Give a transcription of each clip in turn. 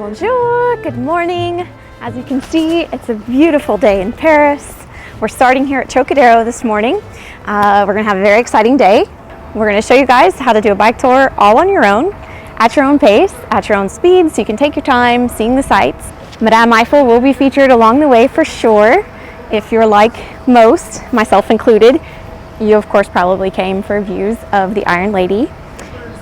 Bonjour, good morning. As you can see, it's a beautiful day in Paris. We're starting here at Trocadero this morning. We're gonna have a very exciting day. We're gonna show you guys how to do a bike tour all on your own, at your own pace, at your own speed, so you can take your time seeing the sights. Madame Eiffel will be featured along the way for sure. If you're like most, myself included, you of course probably came for views of the Iron Lady.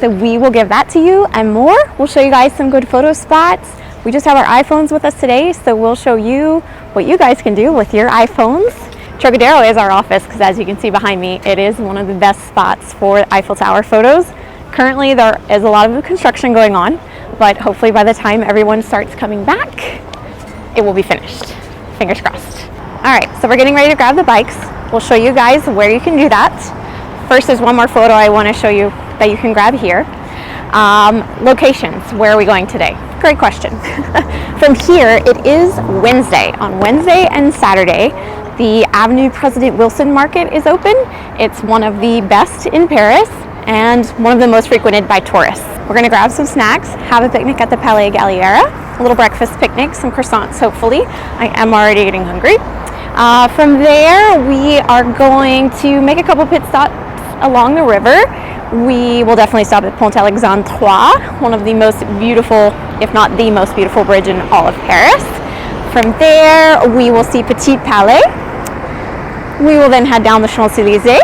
So we will give that to you and more. We'll show you guys some good photo spots. We just have our iPhones with us today, so we'll show you what you guys can do with your iPhones. Trocadero is our office because, as you can see behind me, it is one of the best spots for Eiffel Tower photos. Currently there is a lot of construction going on, but hopefully by the time everyone starts coming back, it will be finished. Fingers crossed. All right, so we're getting ready to grab the bikes. We'll show you guys where you can do that. First, there's one more photo I want to show you that you can grab here. Locations, where are we going today? Great question. From here, it is Wednesday. On Wednesday and Saturday, the Avenue President Wilson Market is open. It's one of the best in Paris and one of the most frequented by tourists. We're gonna grab some snacks, have a picnic at the Palais Galliera, a little breakfast picnic, some croissants hopefully. I am already getting hungry. From there, we are going to make a couple pit stops along the river. We will definitely stop at Pont Alexandre III, one of the most beautiful, if not the most beautiful bridge in all of Paris. From there, we will see Petit Palais. We will then head down the Champs-Elysees.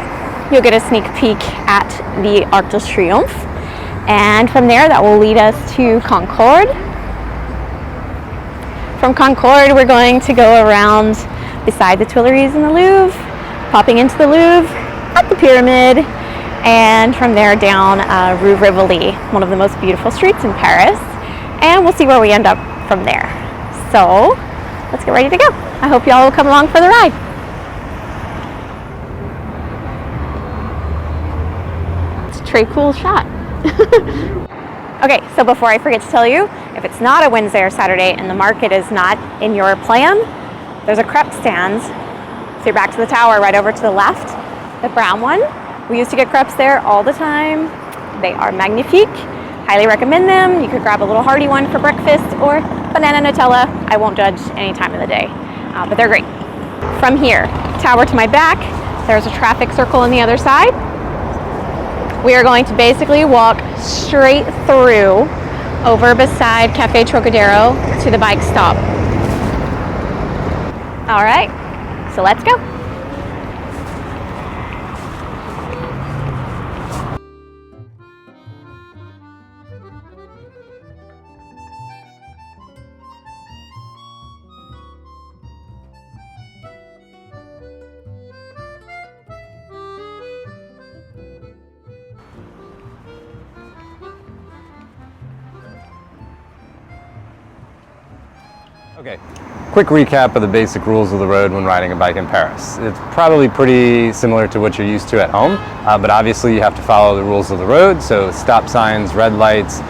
You'll get a sneak peek at the Arc de Triomphe. And from there, that will lead us to Concorde. From Concorde, we're going to go around beside the Tuileries and the Louvre, popping into the Louvre, at the Pyramid, and from there down Rue de Rivoli, one of the most beautiful streets in Paris, and we'll see where we end up from there. So let's get ready to go. I hope y'all will come along for the ride. It's a very cool shot. Okay, so before I forget to tell you, if it's not a Wednesday or Saturday and the market is not in your plan, there's a crepe stand. So you're back to the tower right over to the left, the brown one. We used to get crepes there all the time. They are magnifique. Highly recommend them. You could grab a little hearty one for breakfast or banana Nutella. I won't judge any time of the day, but they're great. From here, tower to my back, there's a traffic circle on the other side. We are going to basically walk straight through over beside Cafe Trocadero to the bike stop. All right, so let's go. Okay, quick recap of the basic rules of the road when riding a bike in Paris. It's probably pretty similar to what you're used to at home, but obviously you have to follow the rules of the road, so stop signs, red lights.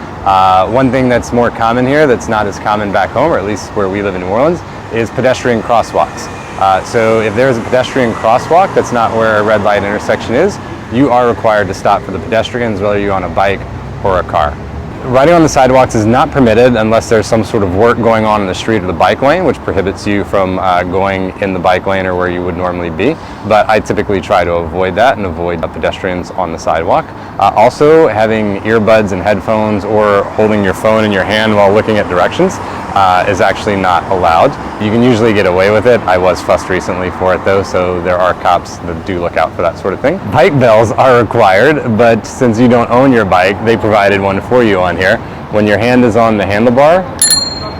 One thing that's more common here that's not as common back home, or at least where we live in New Orleans, is pedestrian crosswalks. So if there's a pedestrian crosswalk that's not where a red light intersection is, you are required to stop for the pedestrians, whether you're on a bike or a car. Riding on the sidewalks is not permitted unless there's some sort of work going on in the street or the bike lane, which prohibits you from going in the bike lane or where you would normally be. But I typically try to avoid that and avoid pedestrians on the sidewalk. Also, having earbuds and headphones or holding your phone in your hand while looking at directions is actually not allowed. You can usually get away with it. I was fussed recently for it though, so there are cops that do look out for that sort of thing. Bike bells are required, but since you don't own your bike, they provided one for you on here. When your hand is on the handlebar,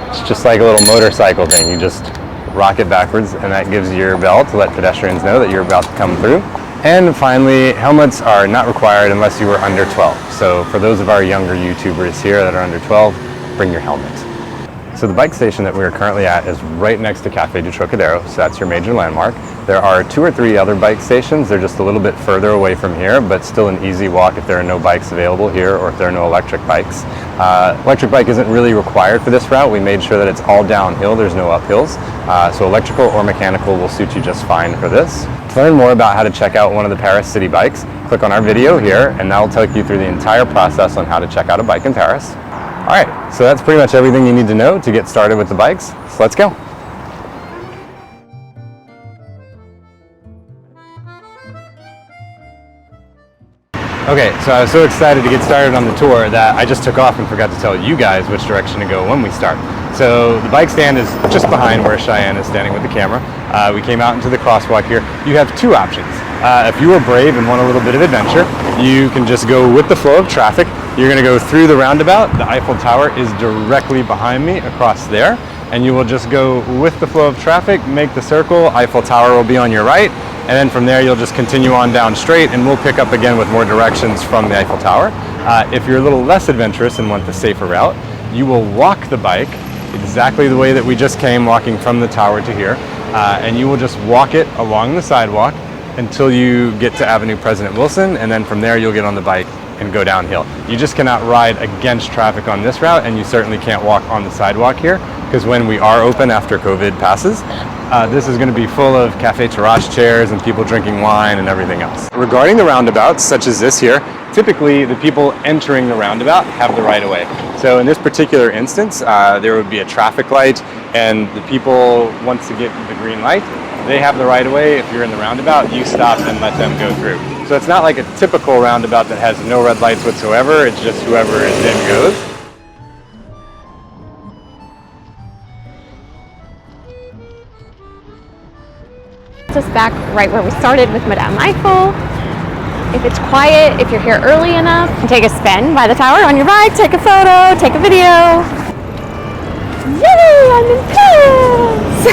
it's just like a little motorcycle thing. You just rock it backwards and that gives you your bell to let pedestrians know that you're about to come through. And finally, helmets are not required unless you are under 12. So for those of our younger YouTubers here that are under 12, bring your helmet. So the bike station that we are currently at is right next to Cafe du Trocadero, so that's your major landmark. There are 2 or 3 other bike stations. They're just a little bit further away from here, but still an easy walk if there are no bikes available here or if there are no electric bikes. Electric bike isn't really required for this route. We made sure that it's all downhill, there's no uphills. So electrical or mechanical will suit you just fine for this. To learn more about how to check out one of the Paris city bikes, click on our video here and that'll take you through the entire process on how to check out a bike in Paris. All right, so that's pretty much everything you need to know to get started with the bikes. So let's go. Okay, so I was so excited to get started on the tour that I just took off and forgot to tell you guys which direction to go when we start. So the bike stand is just behind where Cheyenne is standing with the camera. We came out into the crosswalk here. You have two options. If you are brave and want a little bit of adventure, you can just go with the flow of traffic. You're going to go through the roundabout. The Eiffel Tower is directly behind me across there. And you will just go with the flow of traffic, make the circle, Eiffel Tower will be on your right, and then from there you'll just continue on down straight and we'll pick up again with more directions from the Eiffel Tower. If you're a little less adventurous and want the safer route, you will walk the bike exactly the way that we just came, walking from the tower to here, and you will just walk it along the sidewalk until you get to Avenue President Wilson, and then from there you'll get on the bike and go downhill. You just cannot ride against traffic on this route, and you certainly can't walk on the sidewalk here, because when we are open after COVID passes, this is going to be full of cafe terrace chairs and people drinking wine and everything else. Regarding the roundabouts, such as this here, typically the people entering the roundabout have the right of way. So in this particular instance, there would be a traffic light, and the people, once to get the green light, they have the right of way. If you're in the roundabout, you stop and let them go through. So it's not like a typical roundabout that has no red lights whatsoever. It's just whoever is in goes. Just back right where we started with Madame Eiffel. If it's quiet, if you're here early enough, take a spin by the tower on your bike, take a photo, take a video. Yay, I'm in Paris!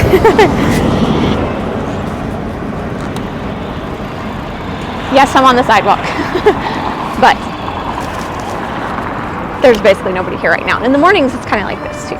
Yes, I'm on the sidewalk, but there's basically nobody here right now. And in the mornings, it's kind of like this too.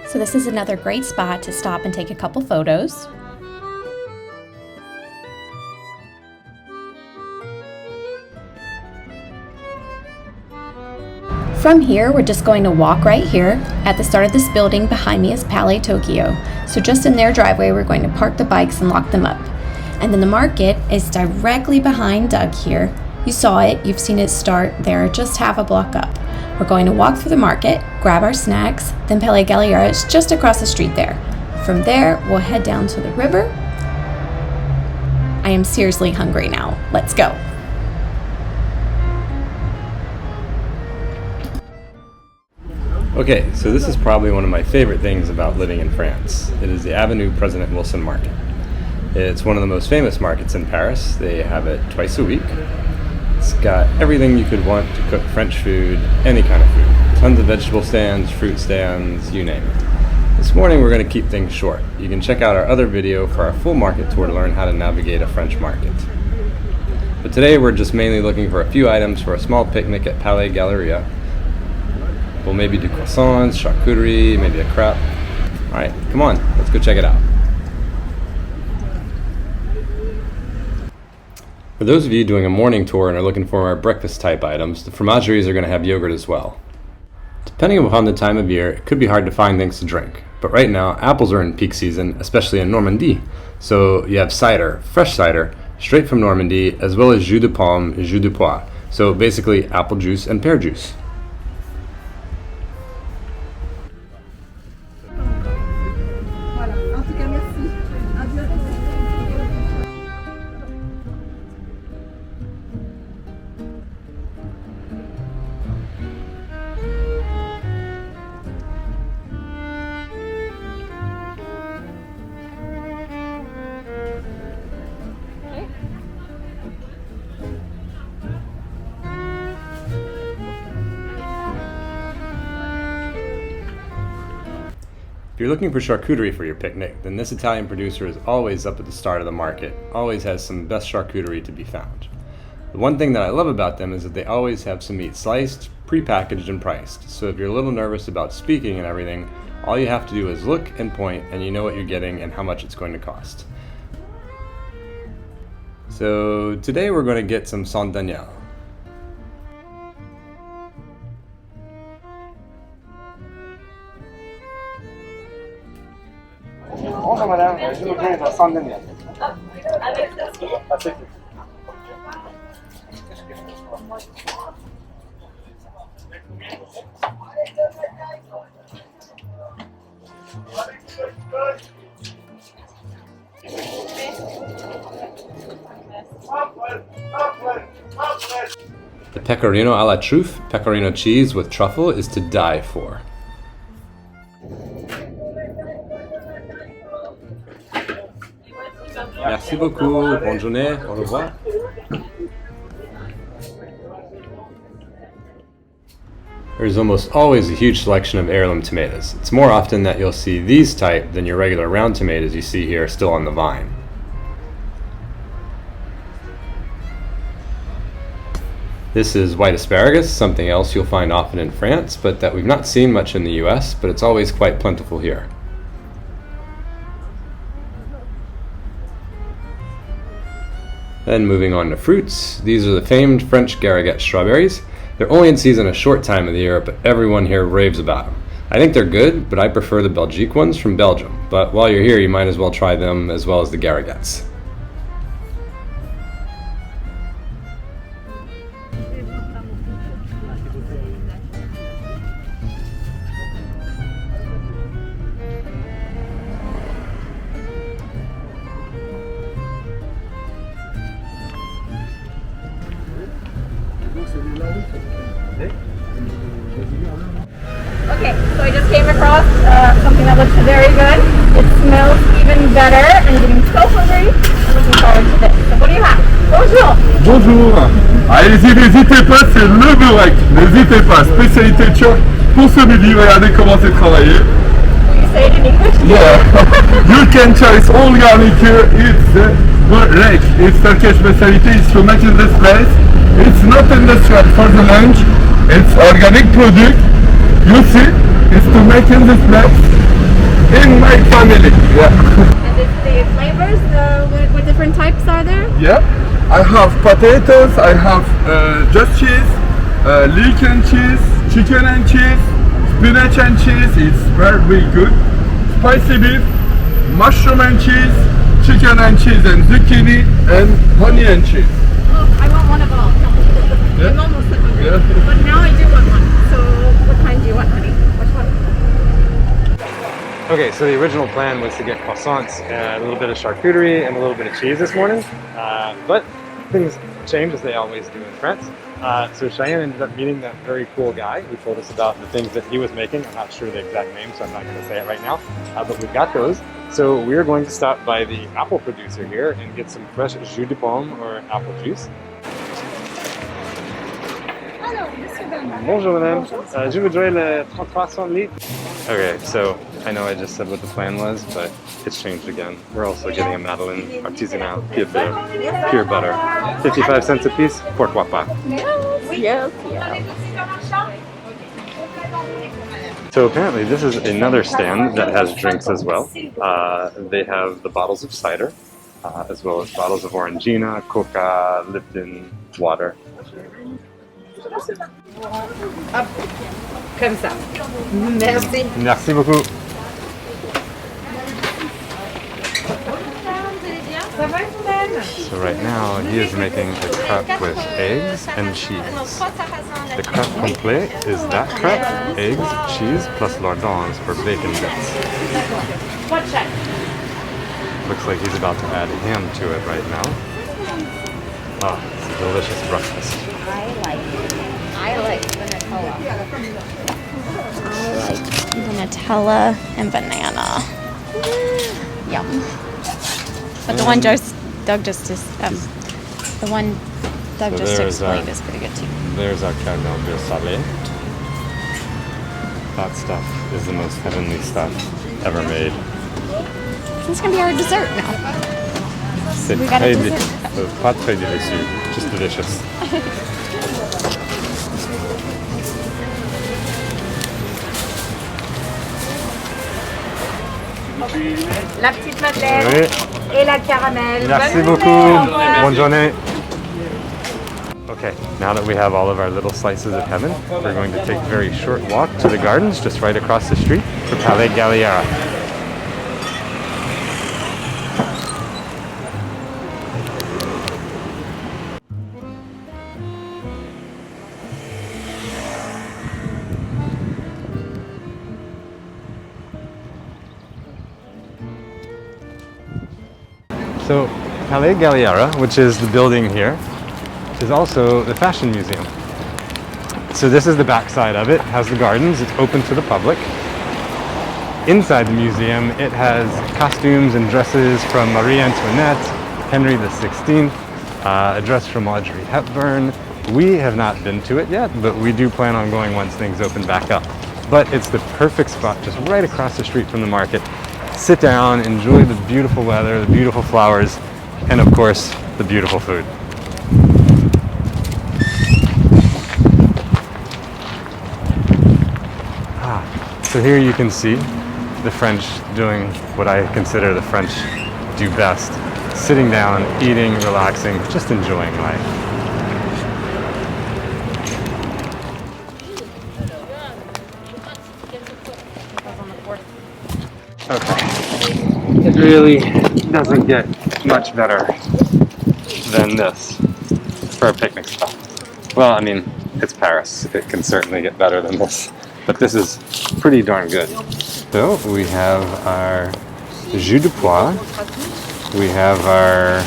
So this is another great spot to stop and take a couple photos. From here, we're just going to walk right here. At the start of this building, behind me is Palais Tokyo. So just in their driveway, we're going to park the bikes and lock them up. And then the market is directly behind Doug here. You saw it, you've seen it start there, just half a block up. We're going to walk through the market, grab our snacks, then Palais Galliera is just across the street there. From there, we'll head down to the river. I am seriously hungry now. Let's go. Okay, so this is probably one of my favorite things about living in France. It is the Avenue President Wilson Market. It's one of the most famous markets in Paris. They have it twice a week. It's got everything you could want to cook French food, any kind of food. Tons of vegetable stands, fruit stands, you name it. This morning we're going to keep things short. You can check out our other video for our full market tour to learn how to navigate a French market. But today we're just mainly looking for a few items for a small picnic at Palais Galliera. We'll maybe do croissants, charcuterie, maybe a crepe. Alright, come on, let's go check it out. For those of you doing a morning tour and are looking for our breakfast type items, the fromageries are going to have yogurt as well. Depending upon the time of year, it could be hard to find things to drink. But right now, apples are in peak season, especially in Normandy. So you have cider, fresh cider, straight from Normandy, as well as jus de pomme and jus de poire. So basically apple juice and pear juice. you're looking for charcuterie for your picnic, then this Italian producer is always up at the start of the market, always has some best charcuterie to be found. The one thing that I love about them is that they always have some meat sliced, pre-packaged and priced, so if you're a little nervous about speaking and everything, all you have to do is look and point and you know what you're getting and how much it's going to cost. So today we're going to get some Saint-Daniel. Bonjour madame, je voudrais la Saint-Daniel. The pecorino à la truffe, pecorino cheese with truffle, is to die for. Merci beaucoup, bonne journée, au revoir. There's almost always a huge selection of heirloom tomatoes. It's more often that you'll see these type than your regular round tomatoes you see here still on the vine. This is white asparagus, something else you'll find often in France, but that we've not seen much in the US, but it's always quite plentiful here. Then moving on to fruits, these are the famed French Garriguette strawberries. They're only in season a short time of the year, but everyone here raves about them. I think they're good, but I prefer the Belgique ones from Belgium. But while you're here, you might as well try them as well as the Garriguettes. Okay, so I just came across something that looks very good. It smells even better. I'm getting so hungry. I'm looking forward to this. So what do you have? Bonjour! Bonjour. Allez-y, n'hésitez pas, c'est le burek. N'hésitez pas, spécialité turque pour ce midi. Regardez comment c'est travaillé. Will you say it in English? Yeah. You can choose all garniture. It's the burek. It's Turkish specialty. It's to make in this place. It's not industrial for the lunch. It's organic product. You see, it's to make in this place in my family. Yeah. And the flavors, what different types are there? Yeah. I have potatoes. I have just cheese, leek and cheese, chicken and cheese, spinach and cheese. It's very good. Spicy beef, mushroom and cheese, chicken and cheese, and zucchini and honey and cheese. Oh, I want one of all. No. Yeah. I'm almost hungry. Yeah. But now I do want one. So what kind do you want, honey? Which one? Okay, so the original plan was to get croissants, a little bit of charcuterie, and a little bit of cheese this morning. But things change, as they always do in France. So Cheyenne ended up meeting that very cool guy who told us about the things that he was making. I'm not sure the exact name, so I'm not going to say it right now. But we've got those. So we're going to stop by the apple producer here and get some fresh jus de pomme, or apple juice. Bonjour madame, je voudrais le 33 centilitres. Okay, so I know I just said what the plan was, but it's changed again. We're also getting a Madeleine artisanal pure butter. 55 cents a piece, pourquoi pas? Yes. So apparently this is another stand that has drinks as well. They have the bottles of cider, as well as bottles of Orangina, Coca, Lipton, water. Hop, comme ça. Merci. Merci beaucoup. So right now he is making a crepe with eggs and cheese. The crepe complet is that crepe, eggs, cheese, plus lardons or bacon bits. Looks like he's about to add ham to it right now. Oh, it's a delicious breakfast. I like the Nutella and banana. Yum. But the one Doug just explained is pretty good too. There's our caramel beurre salé. That stuff is the most heavenly stuff. ever made. This is gonna be our dessert now. C'est We got a très dessert. pas très délicieux, just delicious. La petite madeleine Oui. et la caramel. Merci Bonne beaucoup. journée. Bonne journée. Okay, now that we have all of our little slices of heaven, we're going to take a very short walk to the gardens just right across the street for Palais Galliera. So, Palais Galliera, which is the building here, is also the fashion museum. So this is the back side of it. It has the gardens. It's open to the public. Inside the museum, it has costumes and dresses from Marie Antoinette, Henry XVI, a dress from Audrey Hepburn. We have not been to it yet, but we do plan on going once things open back up. But it's the perfect spot, just right across the street from the market. Sit down, enjoy the beautiful weather, the beautiful flowers, and of course, the beautiful food. So here you can see the French doing what I consider the French do best. Sitting down, eating, relaxing, just enjoying life. Okay. It really doesn't get much better than this for a picnic spot. Well, I mean, it's Paris. It can certainly get better than this. But this is pretty darn good. So we have our jus de pois. We have our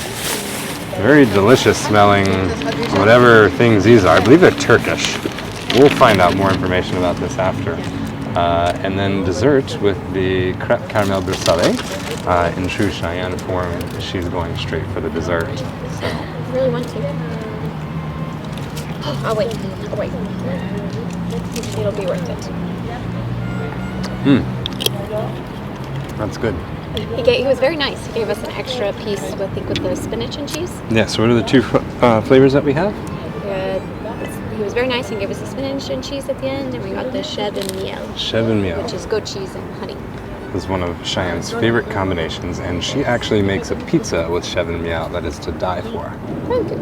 very delicious smelling whatever things these are. I believe they're Turkish. We'll find out more information about this after. And then dessert with the crêpe caramel beurre in true Cheyenne form. She's going straight for the dessert. So. I really want to. I'll wait. It'll be worth it. That's good. He was very nice. He gave us an extra piece, I think, with the spinach and cheese. Yeah, so what are the two flavors that we have? He was very nice and gave us the spinach and cheese at the end, and we got the chèvre and miel. Chèvre and miel. Which is goat cheese and honey. This is one of Cheyenne's favorite combinations, and she actually makes a pizza with chèvre and miel that is to die for. Thank you.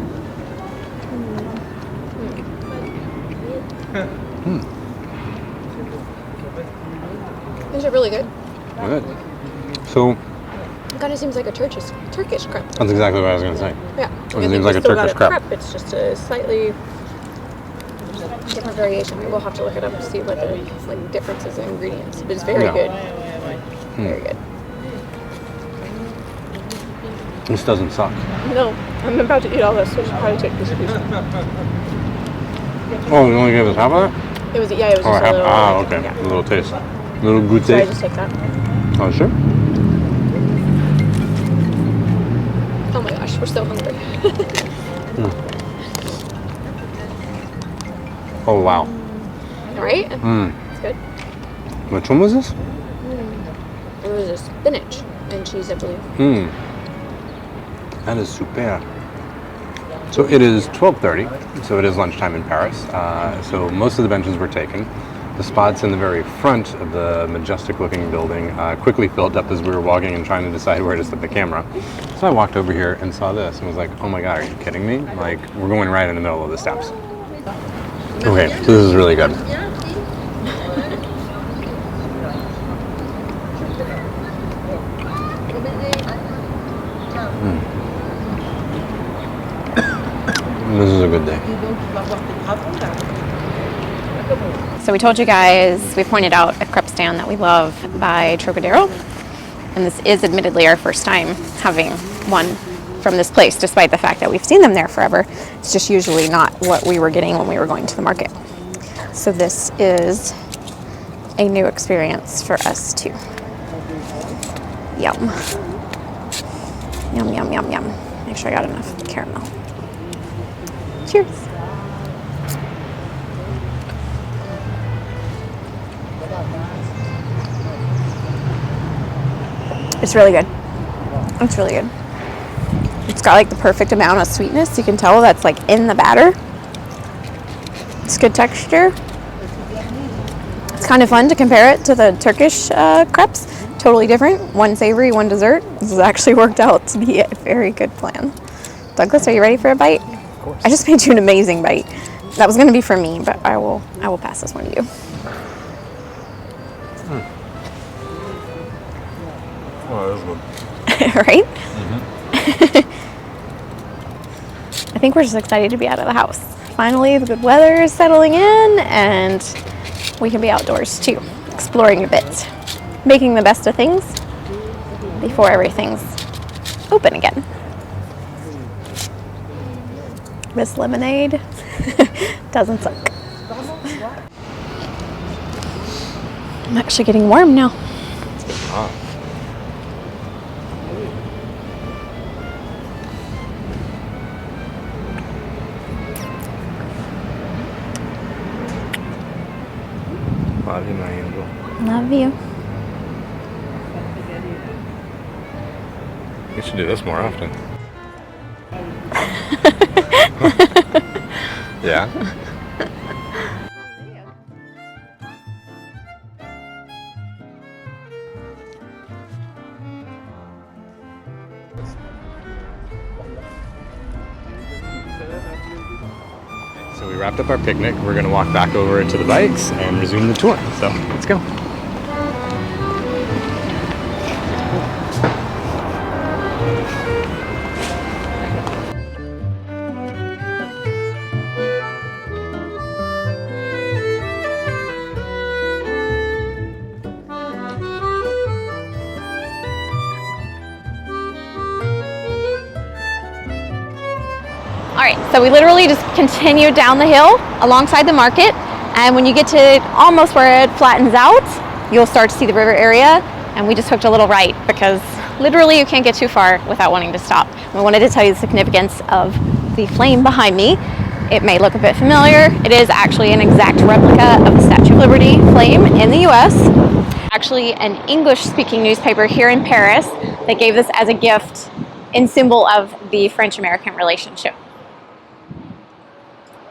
These are really good. Good. So, it kind of seems like a Turkish crepe. That's exactly what I was going to say. Yeah. It seems like a Turkish crepe. It's just a slightly different variation. We'll have to look it up to see what the differences in ingredients. But it's very good. Very good. This doesn't suck. No, I'm about to eat all this, so I should probably take this piece. Oh, you only gave us half of it? It was just a little. Ah, okay. Yeah. A little taste. A little goûter. So I just take that. Oh, sure. Oh my gosh, we're so hungry. Oh, wow. Right? It's good. Which one was this? It was a spinach and cheese, I believe. That is super. So it is 12:30, so it is lunchtime in Paris. So most of the benches were taken. The spots in the very front of the majestic-looking building quickly filled up as we were walking and trying to decide where to set the camera. So I walked over here and saw this and was like, oh my god, are you kidding me? Like, we're going right in the middle of the steps. Okay, so this is really good. This is a good day. So we told you guys, we pointed out a crepe stand that we love by Trocadero. And this is admittedly our first time having one from this place, despite the fact that we've seen them there forever. It's just usually not what we were getting when we were going to the market. So this is a new experience for us too. Yum. Yum, yum, yum, yum. Make sure I got enough caramel. Cheers. It's really good. It's really good. It's got like the perfect amount of sweetness. You can tell that's like in the batter. It's good texture. It's kind of fun to compare it to the Turkish crepes. Totally different. One savory, one dessert. This has actually worked out to be a very good plan. Douglas, are you ready for a bite? Of course. I just made you an amazing bite. That was going to be for me, but I will pass this one to you. Oh, that was good. Right? I think we're just excited to be out of the house. Finally, the good weather is settling in and we can be outdoors too, exploring a bit, making the best of things before everything's open again. This lemonade doesn't suck. I'm actually getting warm now. Love you. We should do this more often. Yeah. So we wrapped up our picnic. We're going to walk back over to the bikes and resume the tour. So let's go. All right, so we literally just continued down the hill alongside the market, and when you get to almost where it flattens out, you'll start to see the river area, and we just hooked a little right because literally you can't get too far without wanting to stop. We wanted to tell you the significance of the flame behind me. It may look a bit familiar. It is actually an exact replica of the Statue of Liberty flame in the US. Actually an English-speaking newspaper here in Paris that gave this as a gift in symbol of the French-American relationship.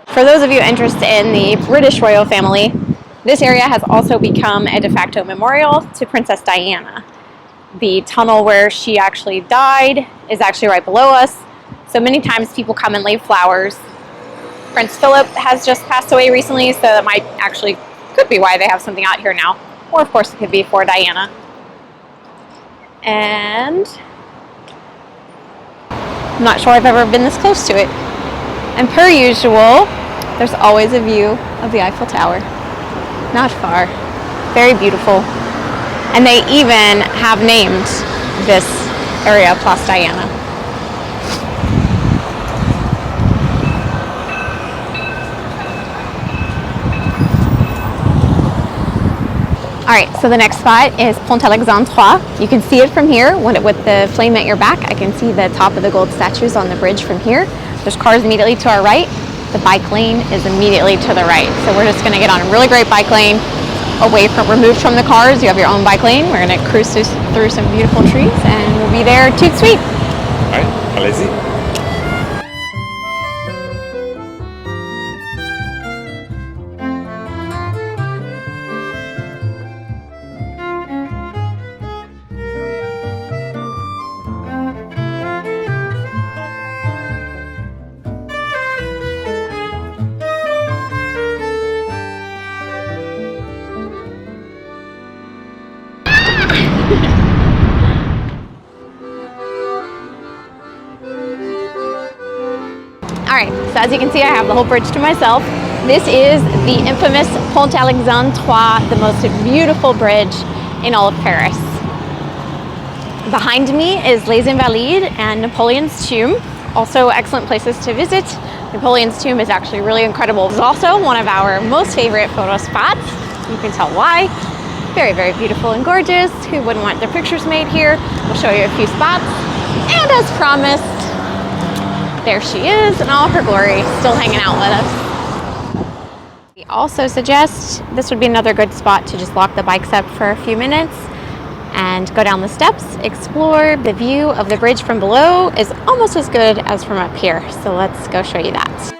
For those of you interested in the British royal family, this area has also become a de facto memorial to Princess Diana. The tunnel where she actually died is actually right below us, so many times people come and leave flowers. Prince Philip has just passed away recently, so that could be why they have something out here now. Or of course it could be for Diana. And I'm not sure I've ever been this close to it. And per usual, there's always a view of the Eiffel Tower. Not far. Very beautiful. And they even have named this area Place Diana. All right, so the next spot is Pont Alexandre III. You can see it from here with the flame at your back. I can see the top of the gold statues on the bridge from here. There's cars immediately to our right. The bike lane is immediately to the right. So we're just gonna get on a really great bike lane, removed from the cars. You have your own bike lane. We're gonna cruise through some beautiful trees and we'll be there tout de suite. All right, allez-y. All right, so as you can see, I have the whole bridge to myself. This is the infamous Pont Alexandre III, the most beautiful bridge in all of Paris. Behind me is Les Invalides and Napoleon's tomb, also excellent places to visit. Napoleon's tomb is actually really incredible. It's also one of our most favorite photo spots. You can tell why. Very, very beautiful and gorgeous. Who wouldn't want their pictures made here? We'll show you a few spots. And as promised, there she is in all her glory, still hanging out with us. We also suggest this would be another good spot to just lock the bikes up for a few minutes and go down the steps, explore. The view of the bridge from below is almost as good as from up here. So let's go show you that.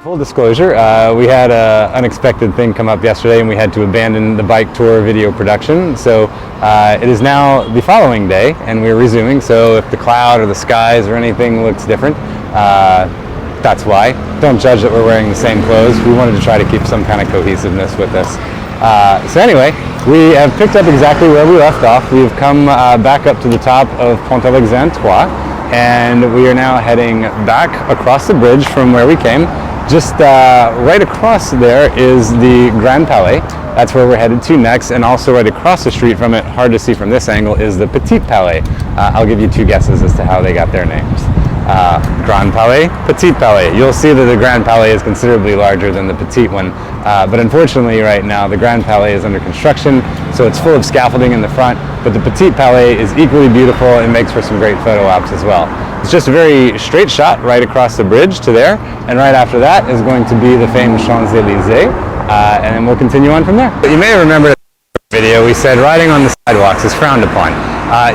Full disclosure, we had an unexpected thing come up yesterday and we had to abandon the bike tour video production. So it is now the following day and we're resuming. So if the cloud or the skies or anything looks different, that's why. Don't judge that we're wearing the same clothes. We wanted to try to keep some kind of cohesiveness with this. So anyway, we have picked up exactly where we left off. We've come back up to the top of Pont Alexandre III and we are now heading back across the bridge from where we came. Just right across there is the Grand Palais. That's where we're headed to next, and also right across the street from it, hard to see from this angle, is the Petit Palais. I'll give you two guesses as to how they got their names. Grand Palais, Petit Palais. You'll see that the Grand Palais is considerably larger than the Petit one, but unfortunately right now the Grand Palais is under construction, so it's full of scaffolding in the front, but the Petit Palais is equally beautiful and makes for some great photo ops as well. It's just a very straight shot right across the bridge to there, and right after that is going to be the famed Champs-Elysees, and then we'll continue on from there. But you may remember in the video we said riding on the sidewalks is frowned upon.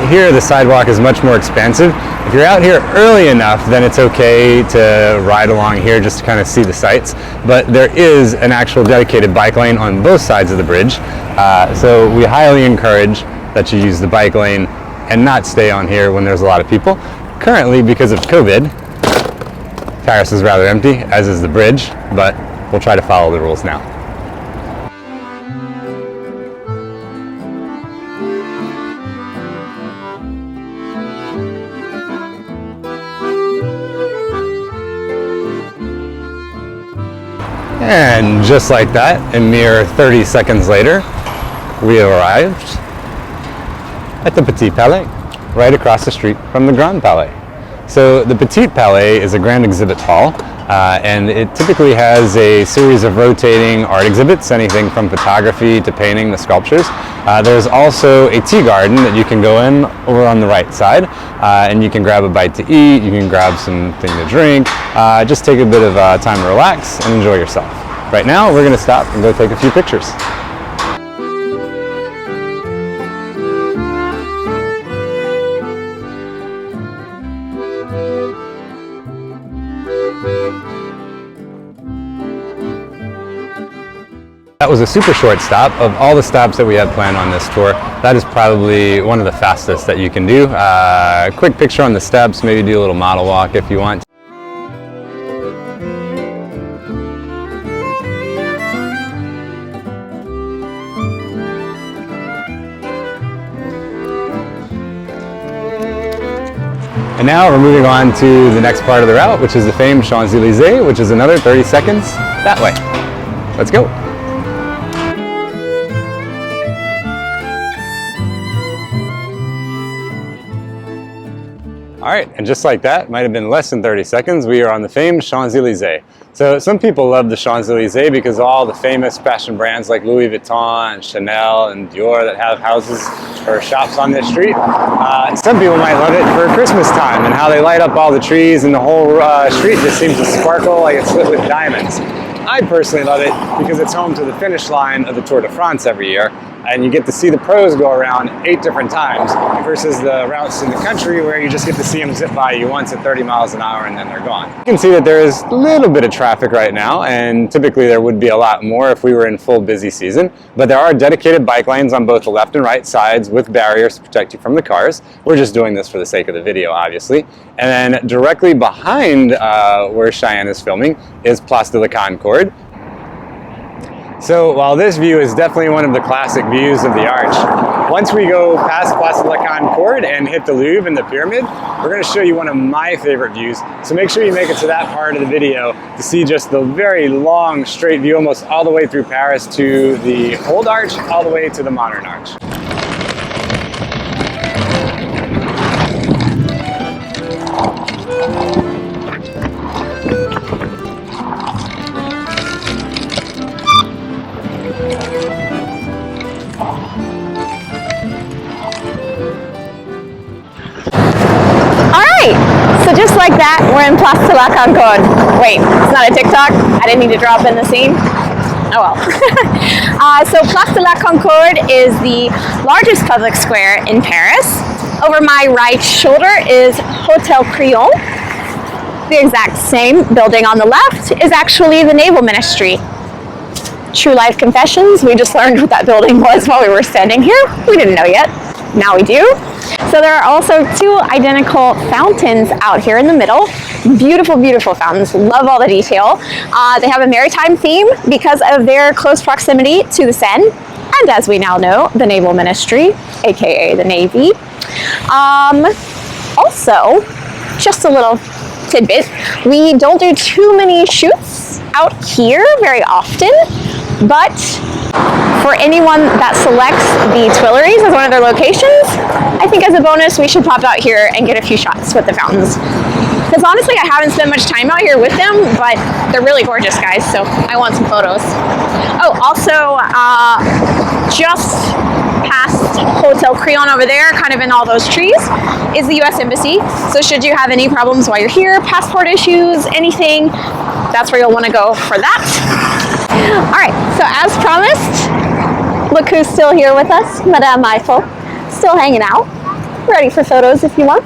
Here the sidewalk is much more expansive. If you're out here early enough, then it's okay to ride along here just to kind of see the sights, but there is an actual dedicated bike lane on both sides of the bridge, so we highly encourage that you use the bike lane and not stay on here when there's a lot of people. Currently, because of COVID, Paris is rather empty, as is the bridge, but we'll try to follow the rules now. And just like that, a mere 30 seconds later, we arrived at the Petit Palais, right across the street from the Grand Palais. So the Petit Palais is a grand exhibit hall, and it typically has a series of rotating art exhibits, anything from photography to painting to sculptures. There's also a tea garden that you can go in over on the right side, and you can grab a bite to eat, you can grab something to drink, just take a bit of time to relax and enjoy yourself. Right now, we're gonna stop and go take a few pictures. That was a super short stop. Of all the stops that we have planned on this tour, that is probably one of the fastest that you can do. Quick picture on the steps, maybe do a little model walk if you want. And now we're moving on to the next part of the route, which is the famed Champs-Elysees, which is another 30 seconds that way. Let's go. All right, and just like that, might have been less than 30 seconds, we are on the famed Champs-Elysees. So some people love the Champs-Elysees because of all the famous fashion brands like Louis Vuitton and Chanel and Dior that have houses or shops on this street. Some people might love it for Christmas time and how they light up all the trees and the whole street just seems to sparkle like it's lit with diamonds. I personally love it because it's home to the finish line of the Tour de France every year, and you get to see the pros go around 8 different times versus the routes in the country where you just get to see them zip by you once at 30 miles an hour and then they're gone. You can see that there is a little bit of traffic right now, and typically there would be a lot more if we were in full busy season, but there are dedicated bike lanes on both the left and right sides with barriers to protect you from the cars. We're just doing this for the sake of the video, obviously. And then directly behind where Cheyenne is filming is Place de la Concorde. So while this view is definitely one of the classic views of the arch, once we go past Place de la Concorde and hit the Louvre and the pyramid, we're going to show you one of my favorite views. So make sure you make it to that part of the video to see just the very long straight view almost all the way through Paris to the old arch, all the way to the modern arch. that? We're in Place de la Concorde. Wait, it's not a TikTok? I didn't need to drop in the scene. Oh well. So Place de la Concorde is the largest public square in Paris. Over my right shoulder is Hotel Crillon. The exact same building on the left is actually the Naval Ministry. True life confessions, we just learned what that building was while we were standing here. We didn't know yet. Now we do. So there are also two identical fountains out here in the middle. Beautiful, beautiful fountains. Love all the detail. They have a maritime theme because of their close proximity to the Seine. And as we now know, the Naval Ministry, aka the Navy. Also, just a little tidbit, we don't do too many shoots out here very often, but for anyone that selects the Tuileries as one of their locations, I think as a bonus we should pop out here and get a few shots with the fountains. Because honestly, I haven't spent much time out here with them, but they're really gorgeous, guys, so I want some photos. Oh, also, just past Hotel Crillon over there, kind of in all those trees, is the US Embassy. So should you have any problems while you're here, passport issues, anything, that's where you'll want to go for that. All right, so as promised, look who's still here with us, Madame Eiffel, still hanging out, ready for photos if you want.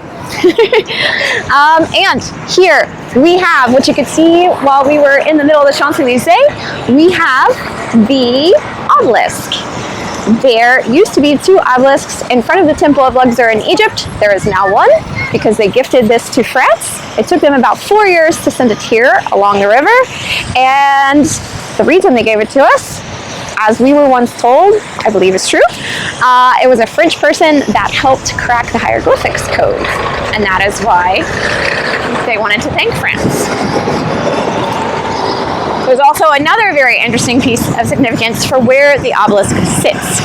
And here we have what you could see while we were in the middle of the Champs-Elysees. We have the obelisk. There used to be two obelisks in front of the Temple of Luxor in Egypt. There is now one because they gifted this to France. It took them about 4 years to send it here along the river. And the reason they gave it to us, as we were once told, I believe it's true, it was a French person that helped crack the hieroglyphics code. And that is why they wanted to thank France. There's also another very interesting piece of significance for where the obelisk sits.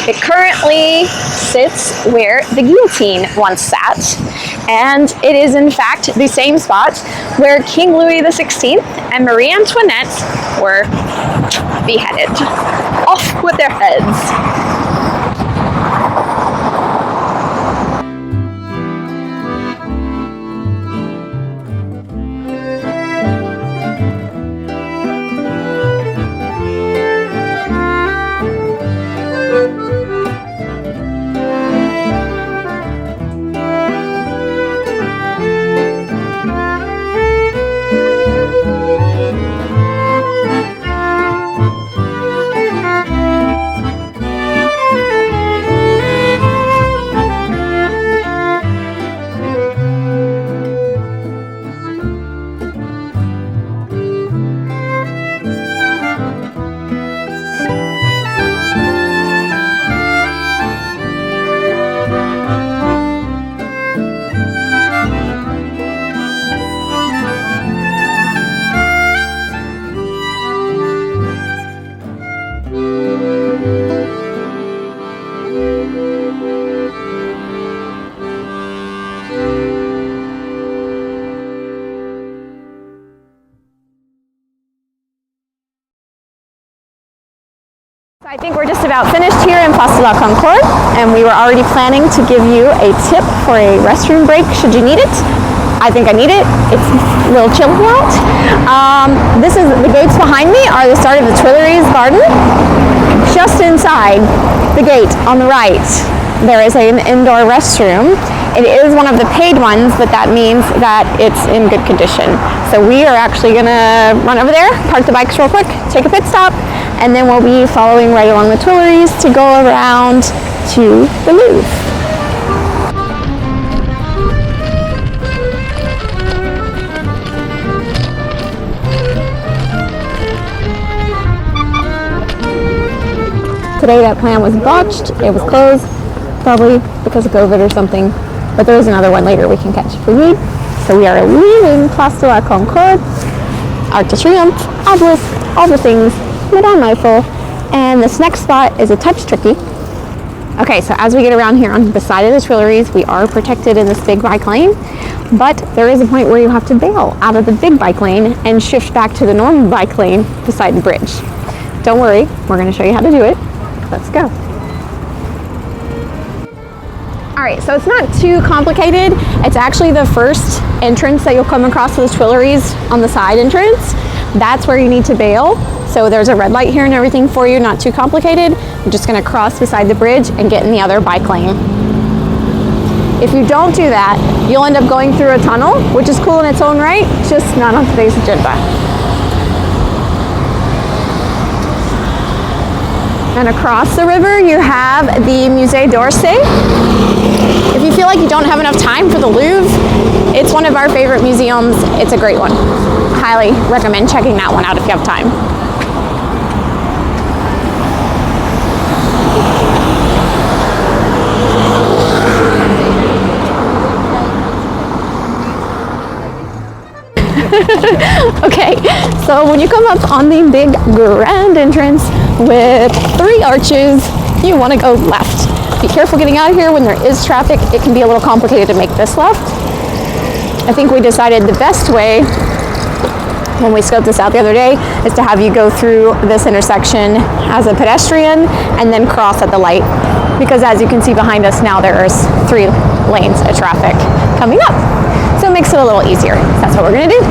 It currently sits where the guillotine once sat, and it is in fact the same spot where King Louis XVI and Marie Antoinette were beheaded. Off with their heads. I think we're just about finished here in Place de la Concorde, and we were already planning to give you a tip for a restroom break should you need it. I think I need it. It's a little chilly out. This is the gates behind me are the start of the Tuileries garden. Just inside the gate on the right, there is an indoor restroom. It is one of the paid ones, but that means that it's in good condition. So we are actually gonna run over there, park the bikes real quick, take a pit stop, and then we'll be following right along the Tuileries to go around to the Louvre. Today that plan was botched, it was closed, probably because of COVID or something, but there is another one later we can catch if we need. So we are leaving Place de la Concorde, Arc de Triomphe, obelisk, all the things, Madame Eiffel, and this next spot is a touch tricky. Okay, so as we get around here on the side of the Tuileries, we are protected in this big bike lane, but there is a point where you have to bail out of the big bike lane and shift back to the normal bike lane beside the bridge. Don't worry, we're going to show you how to do it. Let's go. All right, so it's not too complicated. It's actually the first entrance that you'll come across to the Tuileries on the side entrance. That's where you need to bail. So there's a red light here and everything for you, not too complicated. You're just gonna cross beside the bridge and get in the other bike lane. If you don't do that, you'll end up going through a tunnel, which is cool in its own right, just not on today's agenda. And across the river, you have the Musée d'Orsay. If you feel like you don't have enough time for the Louvre, it's one of our favorite museums. It's a great one. Highly recommend checking that one out if you have time. Okay, so when you come up on the big grand entrance with 3 arches, you want to go left. Be careful getting out of here when there is traffic. It can be a little complicated to make this left. I think we decided the best way when we scoped this out the other day is to have you go through this intersection as a pedestrian and then cross at the light, because as you can see behind us now, there's 3 lanes of traffic coming up. So it makes it a little easier. That's what we're gonna do.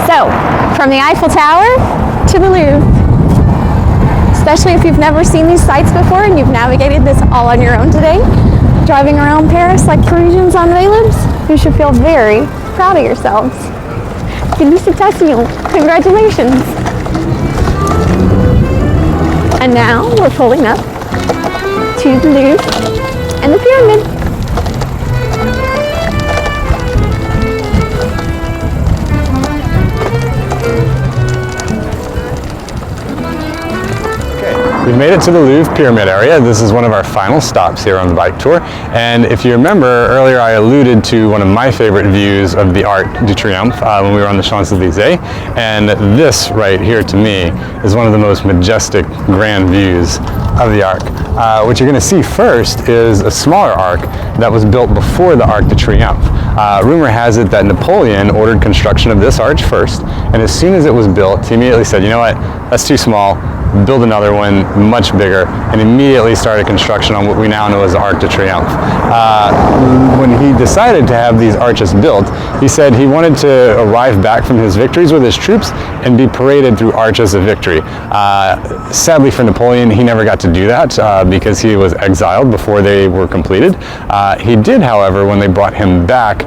So, from the Eiffel Tower to the Louvre, especially if you've never seen these sites before and you've navigated this all on your own today, driving around Paris like Parisians on Velibs, you should feel very proud of yourselves. Félicitations, congratulations. And now we're pulling up to the Louvre and the pyramid. We've made it to the Louvre Pyramid area. This is one of our final stops here on the bike tour. And if you remember, earlier I alluded to one of my favorite views of the Arc de Triomphe when we were on the Champs-Elysees. And this right here to me is one of the most majestic grand views of the Arc. What you're going to see first is a smaller arc that was built before the Arc de Triomphe. Rumor has it that Napoleon ordered construction of this arch first, and as soon as it was built, he immediately said, you know what, that's too small, build another one much bigger, and immediately started construction on what we now know as the Arc de Triomphe. When he decided to have these arches built, he said he wanted to arrive back from his victories with his troops and be paraded through arches of victory. Sadly for Napoleon, he never got to do that because he was exiled before they were completed. He did, however, when they brought him back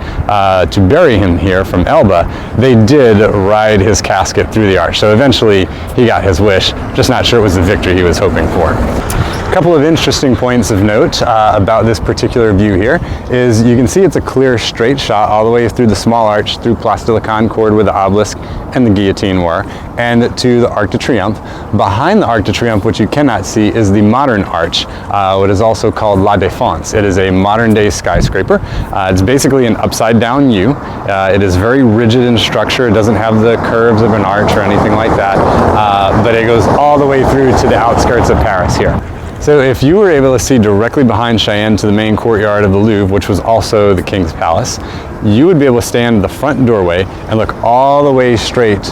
to bury him here from Elba, they did ride his casket through the arch. So eventually he got his wish, just not sure it was the victory he was hoping for. A couple of interesting points of note about this particular view here is you can see it's a clear straight shot all the way through the small arch, through Place de la Concorde where the obelisk and the guillotine were, and to the Arc de Triomphe. Behind the Arc de Triomphe, what you cannot see is the modern arch, what is also called La Défense. It is a modern day skyscraper. It's basically an upside down U. It is very rigid in structure. It doesn't have the curves of an arch or anything like that, but it goes all the way through to the outskirts of Paris here. So if you were able to see directly behind Cheyenne to the main courtyard of the Louvre, which was also the King's Palace, you would be able to stand at the front doorway and look all the way straight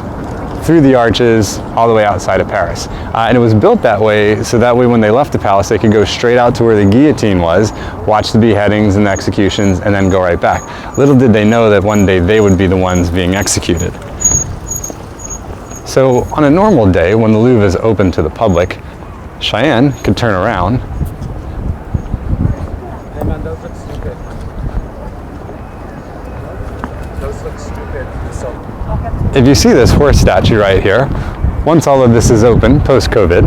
through the arches, all the way outside of Paris. And it was built that way, so that way when they left the palace, they could go straight out to where the guillotine was, watch the beheadings and the executions, and then go right back. Little did they know that one day they would be the ones being executed. So on a normal day, when the Louvre is open to the public, Cheyenne could turn around If you see this horse statue right here, once all of this is open, post-COVID,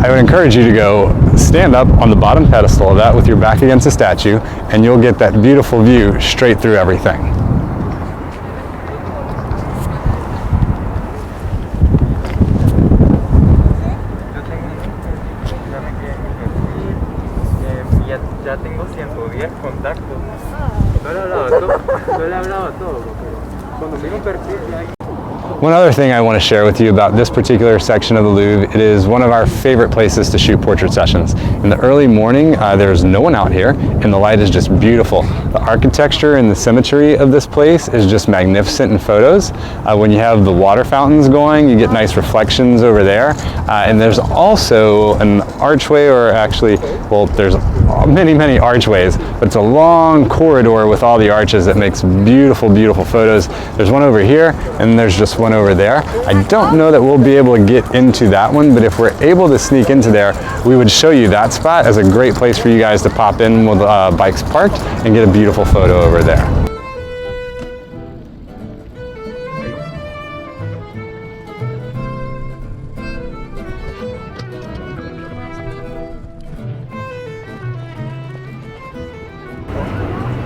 I would encourage you to go stand up on the bottom pedestal of that with your back against the statue, and you'll get that beautiful view straight through everything. Ya tengo 110 contactos. Solo One other thing I want to share with you about this particular section of the Louvre, it is one of our favorite places to shoot portrait sessions. In the early morning, there's no one out here, and the light is just beautiful. The architecture and the symmetry of this place is just magnificent in photos. When you have the water fountains going, you get nice reflections over there. And there's also an archway, or actually, well, there's many archways, but it's a long corridor with all the arches that makes beautiful, beautiful photos. There's one over here, and there's just one over there. I don't know that we'll be able to get into that one, but if we're able to sneak into there, we would show you that spot as a great place for you guys to pop in with bikes parked and get a beautiful photo over there.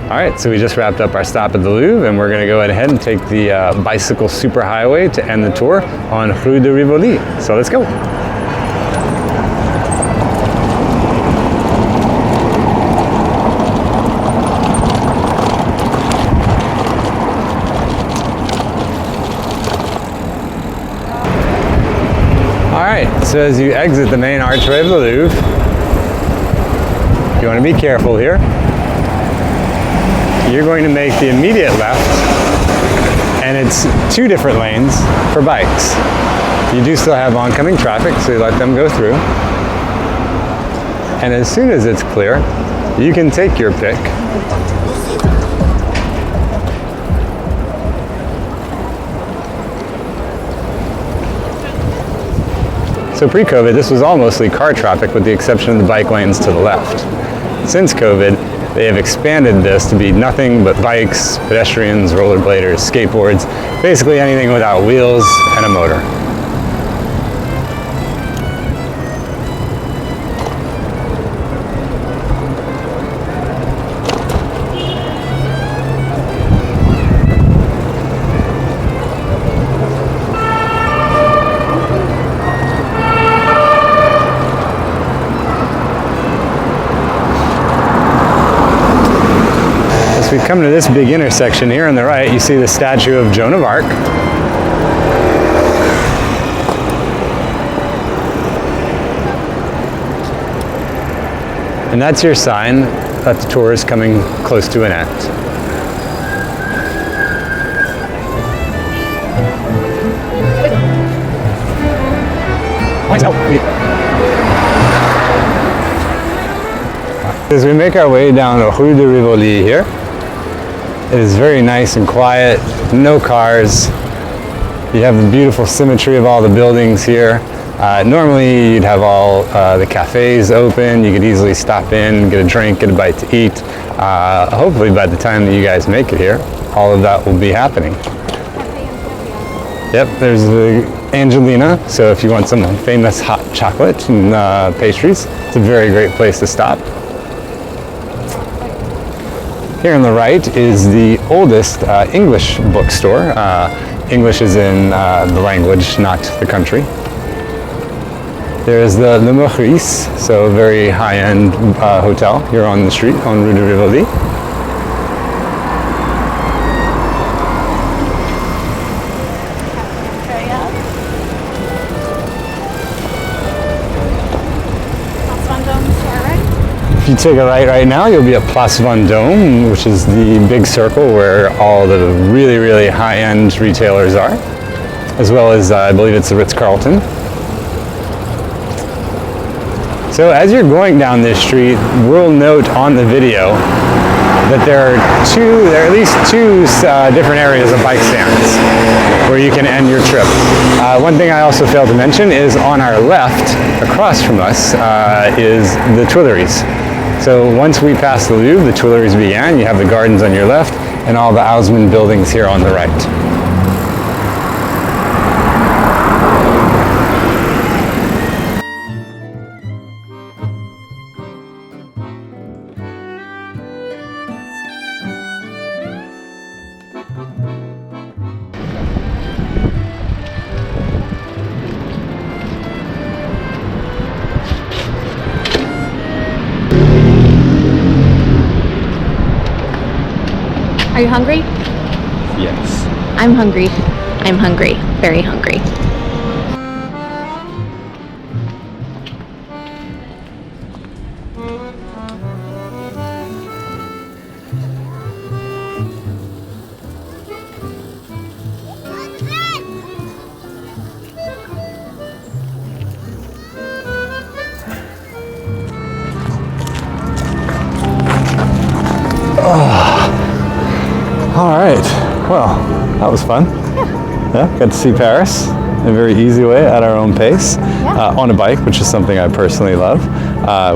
All right, so we just wrapped up our stop at the Louvre, and we're going to go ahead and take the bicycle superhighway to end the tour on Rue de Rivoli. So let's go. All right, so as you exit the main archway of the Louvre, you want to be careful here. You're going to make the immediate left, and it's 2 different lanes for bikes. You do still have oncoming traffic, so you let them go through. And as soon as it's clear, you can take your pick. So pre-COVID, this was all mostly car traffic with the exception of the bike lanes to the left. Since COVID, they have expanded this to be nothing but bikes, pedestrians, rollerbladers, skateboards, basically anything without wheels and a motor. As we come to this big intersection here on the right, you see the statue of Joan of Arc. And that's your sign that the tour is coming close to an end. As we make our way down Rue de Rivoli here, it is very nice and quiet, no cars. You have the beautiful symmetry of all the buildings here. Normally you'd have all the cafes open. You could easily stop in, get a drink, get a bite to eat. Hopefully by the time that you guys make it here, all of that will be happening. Yep, there's the Angelina, so if you want some famous hot chocolate and pastries, it's a very great place to stop. Here on the right is the oldest English bookstore. English is in the language, not the country. There's the Le Maurice, so a very high-end hotel here on the street on Rue de Rivoli. If you take a right now, you'll be at Place Vendôme, which is the big circle where all the really high-end retailers are, as well as I believe it's the Ritz-Carlton. So as you're going down this street, we'll note on the video that there are at least two different areas of bike stands where you can end your trip. One thing I also failed to mention is on our left, across from us, is the Tuileries. So once we pass the Louvre, the Tuileries began. You have the gardens on your left and all the Haussmann buildings here on the right. Are you hungry? Yes. I'm hungry. I'm hungry. Very hungry. All right, well, that was fun. Yeah, got to see Paris in a very easy way at our own pace on a bike, which is something I personally love.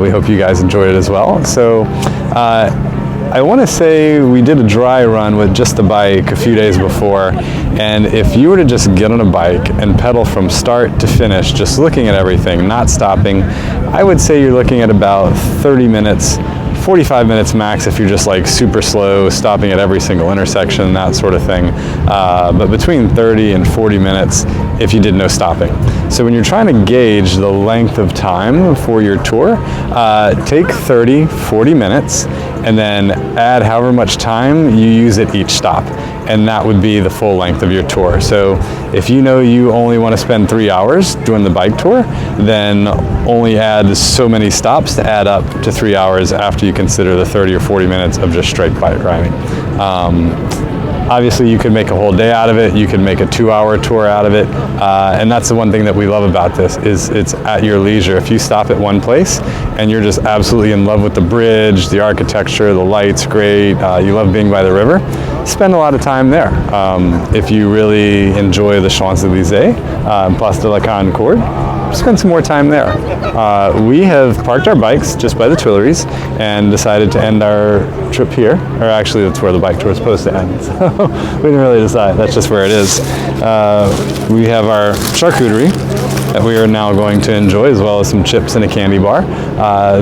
We hope you guys enjoyed it as well. So I want to say we did a dry run with just the bike a few days before, and if you were to just get on a bike and pedal from start to finish, just looking at everything, not stopping, I would say you're looking at about 30 minutes, 45 minutes max if you're just like super slow, stopping at every single intersection, that sort of thing. But between 30 and 40 minutes if you did no stopping. So when you're trying to gauge the length of time for your tour, take 30, 40 minutes and then add however much time you use at each stop. And that would be the full length of your tour. So if you know you only want to spend 3 hours doing the bike tour, then only add so many stops to add up to 3 hours after you consider the 30 or 40 minutes of just straight bike riding. Obviously, you could make a whole day out of it. You could make a 2-hour tour out of it. And that's the one thing that we love about this is it's at your leisure. If you stop at one place and you're just absolutely in love with the bridge, the architecture, the lights, great, you love being by the river, spend a lot of time there. If you really enjoy the Champs-Elysees, Place de la Concorde, spend some more time there. We have parked our bikes just by the Tuileries and decided to end our trip here. Or actually, that's where the bike tour is supposed to end. So we didn't really decide. That's just where it is. We have our charcuterie that we are now going to enjoy, as well as some chips and a candy bar.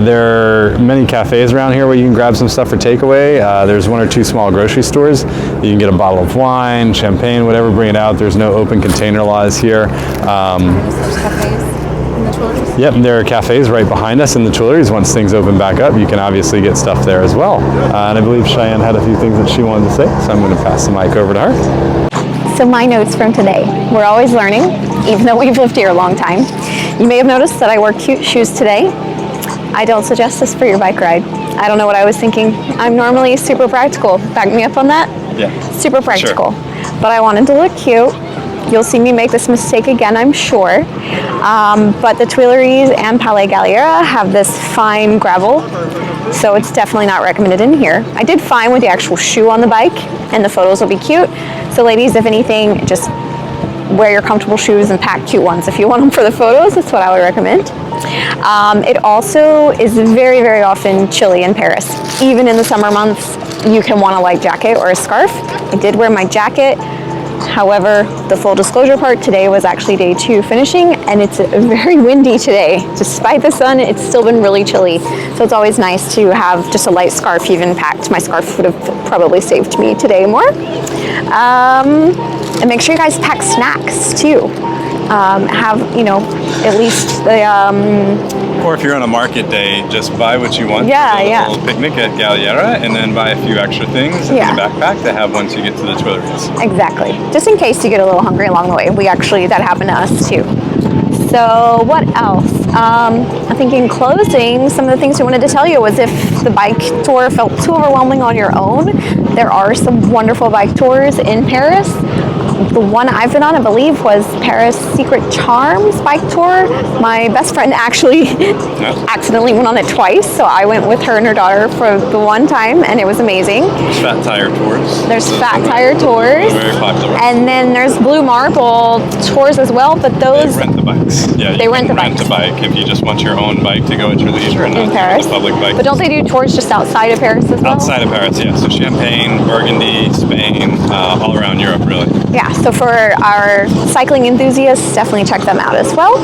There are many cafes around here where you can grab some stuff for takeaway. There's 1 or 2 small grocery stores. You can get a bottle of wine, champagne, whatever, bring it out. There's no open container laws here. Yep, there are cafes right behind us in the Tuileries. Once things open back up, you can obviously get stuff there as well. And I believe Cheyenne had a few things that she wanted to say, so I'm going to pass the mic over to her. So my notes from today. We're always learning, even though we've lived here a long time. You may have noticed that I wore cute shoes today. I don't suggest this for your bike ride. I don't know what I was thinking. I'm normally super practical. Back me up on that? Yeah. Super practical. Sure. But I wanted to look cute. You'll see me make this mistake again, I'm sure. But the Tuileries and Palais Galliera have this fine gravel, so it's definitely not recommended in here. I did fine with the actual shoe on the bike, and the photos will be cute. So ladies, if anything, just wear your comfortable shoes and pack cute ones if you want them for the photos. That's what I would recommend. It also is very, very often chilly in Paris. Even in the summer months, you can want a light jacket or a scarf. I did wear my jacket. However, the full disclosure part, today was actually day 2 finishing, and it's very windy today. Despite the sun, it's still been really chilly. So it's always nice to have just a light scarf even packed. My scarf would have probably saved me today more. And make sure you guys pack snacks too. Have, at least the... Or if you're on a market day, just buy what you want. Yeah, a little picnic at Galliera, and then buy a few extra things in the backpack to have once you get to the Tuileries. Exactly. Just in case you get a little hungry along the way. That happened to us too. So what else? I think in closing, some of the things we wanted to tell you was if the bike tour felt too overwhelming on your own, there are some wonderful bike tours in Paris. The one I've been on, I believe, was Paris Secret Charms bike tour. My best friend actually accidentally went on it twice, so I went with her and her daughter for the one time, and it was amazing. There's Fat Tire tours. There's Fat Tire tours. Very popular. And then there's Blue Marble tours as well, but those... They rent the bikes. Yeah, they rent the bikes. Rent a bike if you just want your own bike to go at your leisure and not Paris. the public bike. But don't they do tours just outside of Paris as well? Outside of Paris, yeah. So Champagne, Burgundy, Spain, all around Europe, really. Yeah, so for our cycling enthusiasts, definitely check them out as well.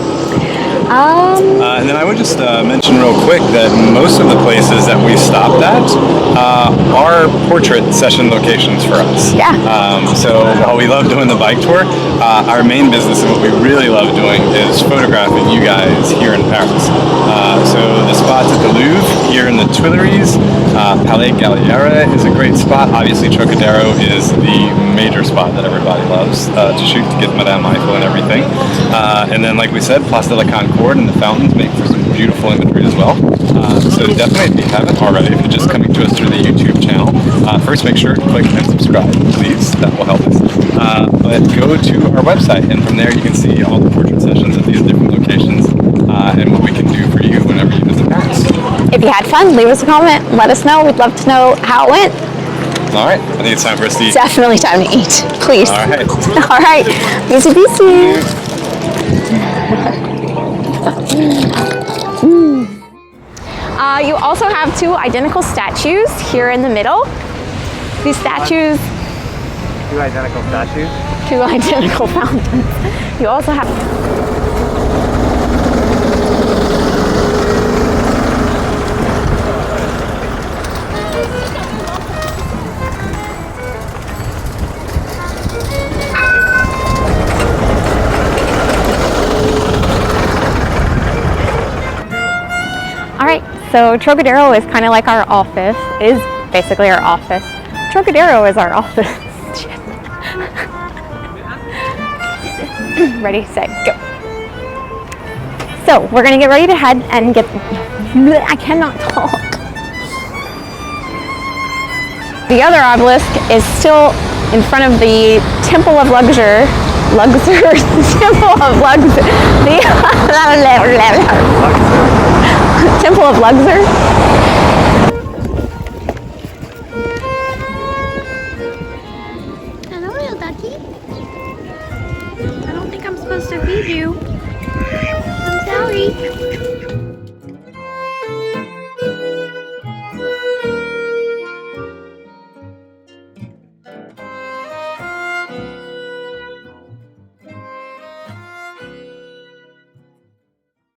And then I would just mention real quick that most of the places that we stopped at are portrait session locations for us. Yeah. So while we love doing the bike tour, our main business and what we really love doing is photographing you guys here in Paris. So the spots at the Louvre here in the Tuileries, Palais Galliera is a great spot. Obviously Trocadero is the major spot that everybody loves to shoot to get Madame Eiffel and everything. And then like we said, Place de la Concorde and the fountains make for some beautiful imagery as well. So definitely, if you haven't already, if you're just coming to us through the YouTube channel, first make sure to click and subscribe, please. That will help us. But go to our website, and from there you can see all the portrait sessions at these different locations and what we can do for you whenever you visit Paris. If you had fun, leave us a comment. Let us know. We'd love to know how it went. All right, I think it's time for us to eat. Definitely time to eat. Please. All right. All right. Easy peasy. You also have two identical statues here in the middle. These statues. Two identical statues. Two identical fountains. You also have. Alright, so Trocadero is kind of like our office, is basically our office. Trocadero is our office. Ready, set, go. So, we're gonna get ready to head and get, I cannot talk. The other obelisk is still in front of the Temple of Luxor, Temple of Luxor, Temple of Luxor. Hello, little ducky. I don't think I'm supposed to feed you. I'm sorry.